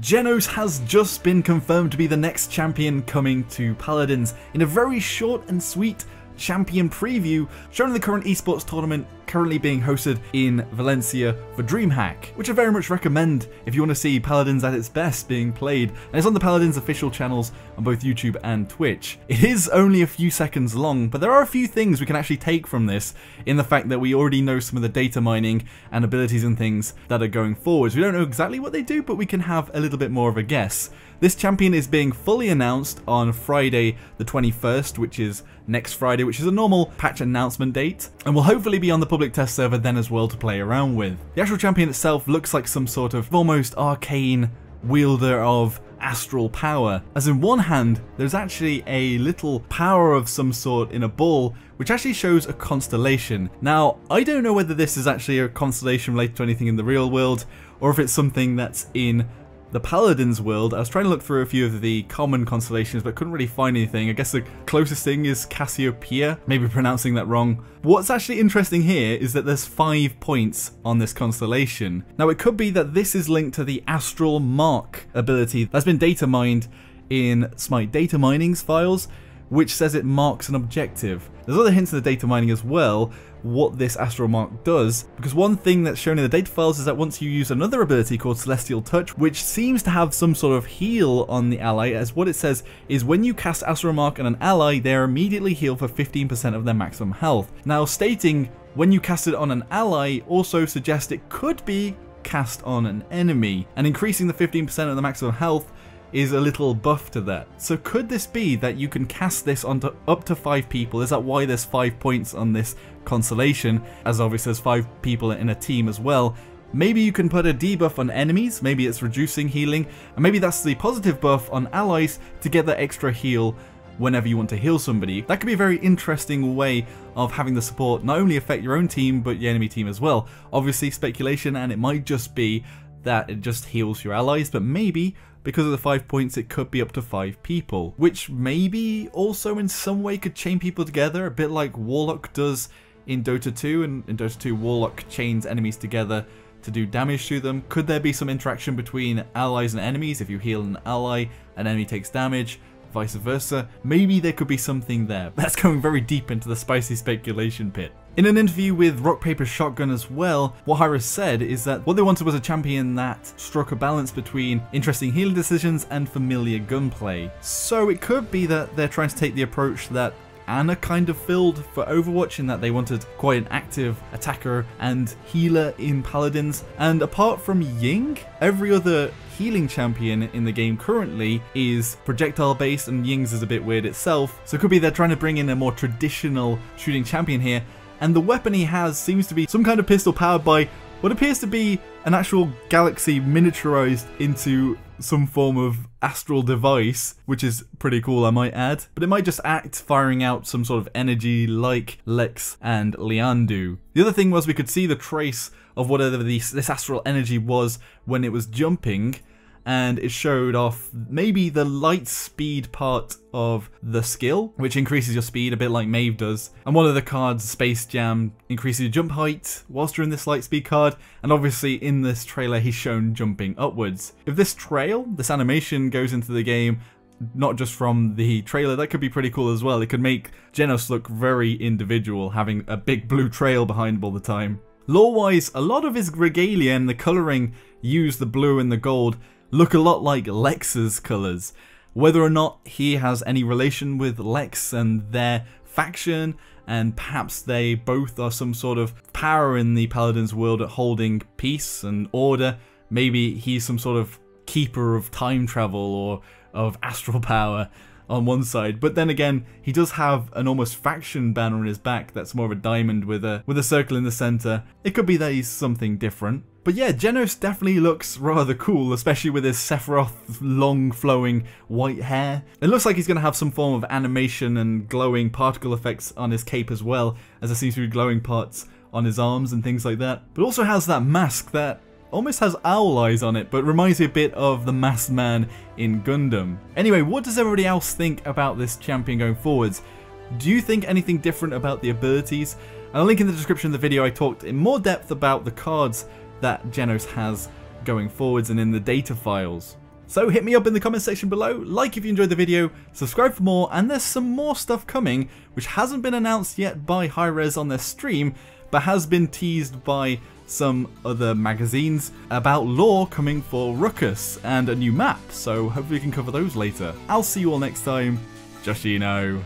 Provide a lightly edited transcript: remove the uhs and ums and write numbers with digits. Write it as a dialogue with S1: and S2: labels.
S1: Jenos has just been confirmed to be the next champion coming to Paladins in a very short and sweet champion preview showing the current esports tournament currently being hosted in Valencia for DreamHack, which I very much recommend if you want to see Paladins at its best being played, and it's on the Paladins official channels on both YouTube and Twitch. It is only a few seconds long, but there are a few things we can actually take from this in the fact that we already know some of the data mining and abilities and things that are going forwards. We don't know exactly what they do, but we can have a little bit more of a guess. This champion is being fully announced on Friday the 21st, which is next Friday, which is a normal patch announcement date, and will hopefully be on the public test server then as well to play around with. The actual champion itself looks like some sort of almost arcane wielder of astral power, as in one hand there's actually a little power of some sort in a ball which actually shows a constellation. Now I don't know whether this is actually a constellation related to anything in the real world or if it's something that's in the Paladins world. I was trying to look through a few of the common constellations but couldn't really find anything. I guess the closest thing is Cassiopeia, maybe pronouncing that wrong. What's actually interesting here is that there's 5 points on this constellation. Now it could be that this is linked to the Astral Mark ability that's been data mined in Smite data mining's files, which says it marks an objective. There's other hints in the data mining as well what this Astral Mark does, because one thing that's shown in the data files is that once you use another ability called Celestial Touch, which seems to have some sort of heal on the ally, as what it says is when you cast Astral Mark on an ally, they are immediately healed for 15% of their maximum health. Now stating when you cast it on an ally also suggests it could be cast on an enemy, and increasing the 15% of the maximum health is a little buff to that. So could this be that you can cast this onto up to 5 people? Is that why there's 5 points on this constellation, as obviously there's 5 people in a team as well? Maybe you can put a debuff on enemies, maybe it's reducing healing, and maybe that's the positive buff on allies to get that extra heal whenever you want to heal somebody. That could be a very interesting way of having the support not only affect your own team but your enemy team as well. Obviously speculation, and it might just be that it just heals your allies, but maybe because of the 5 points it could be up to 5 people, which maybe also in some way could chain people together, a bit like Warlock does in Dota 2, and in Dota 2 Warlock chains enemies together to do damage to them. Could there be some interaction between allies and enemies? If you heal an ally, an enemy takes damage, vice versa. Maybe there could be something there. That's going very deep into the spicy speculation pit. In an interview with Rock Paper Shotgun as well, what hi-rez said is that what they wanted was a champion that struck a balance between interesting healing decisions and familiar gunplay. So it could be that they're trying to take the approach that Anna kind of filled for Overwatch, in that they wanted quite an active attacker and healer in Paladins. And apart from Ying, every other healing champion in the game currently is projectile based, and Ying's is a bit weird itself. So it could be they're trying to bring in a more traditional shooting champion here, and the weapon he has seems to be some kind of pistol powered by what appears to be an actual galaxy miniaturized into some form of astral device, which is pretty cool I might add. But it might just act firing out some sort of energy like Lex and Lian do. The other thing was we could see the trace of whatever this astral energy was when it was jumping, and it showed off maybe the light speed part of the skill, which increases your speed a bit like Maeve does. And one of the cards, Space Jam, increases your jump height whilst you're in this light speed card, and obviously in this trailer he's shown jumping upwards. If this trail, this animation goes into the game, not just from the trailer, that could be pretty cool as well. It could make Jenos look very individual, having a big blue trail behind him all the time. Lore-wise, a lot of his regalia and the colouring used, the blue and the gold, look a lot like Lex's colours. Whether or not he has any relation with Lex and their faction, and perhaps they both are some sort of power in the Paladins world at holding peace and order. Maybe he's some sort of keeper of time travel or of astral power on one side, but then again he does have an almost faction banner on his back that's more of a diamond with a circle in the center. It could be that he's something different. But yeah, Jenos definitely looks rather cool, especially with his Sephiroth long flowing white hair. It looks like he's going to have some form of animation and glowing particle effects on his cape as well, as there seems to be glowing parts on his arms and things like that. But also has that mask that almost has owl eyes on it, but reminds me a bit of the masked man in Gundam. Anyway, what does everybody else think about this champion going forwards? Do you think anything different about the abilities? And I'll link in the description of the video I talked in more depth about the cards that Jenos has going forwards and in the data files. So hit me up in the comment section below, like if you enjoyed the video, subscribe for more, and there's some more stuff coming which hasn't been announced yet by hi-rez on their stream, but has been teased by some other magazines about lore coming for Ruckus and a new map, so hopefully we can cover those later. I'll see you all next time. Joshino.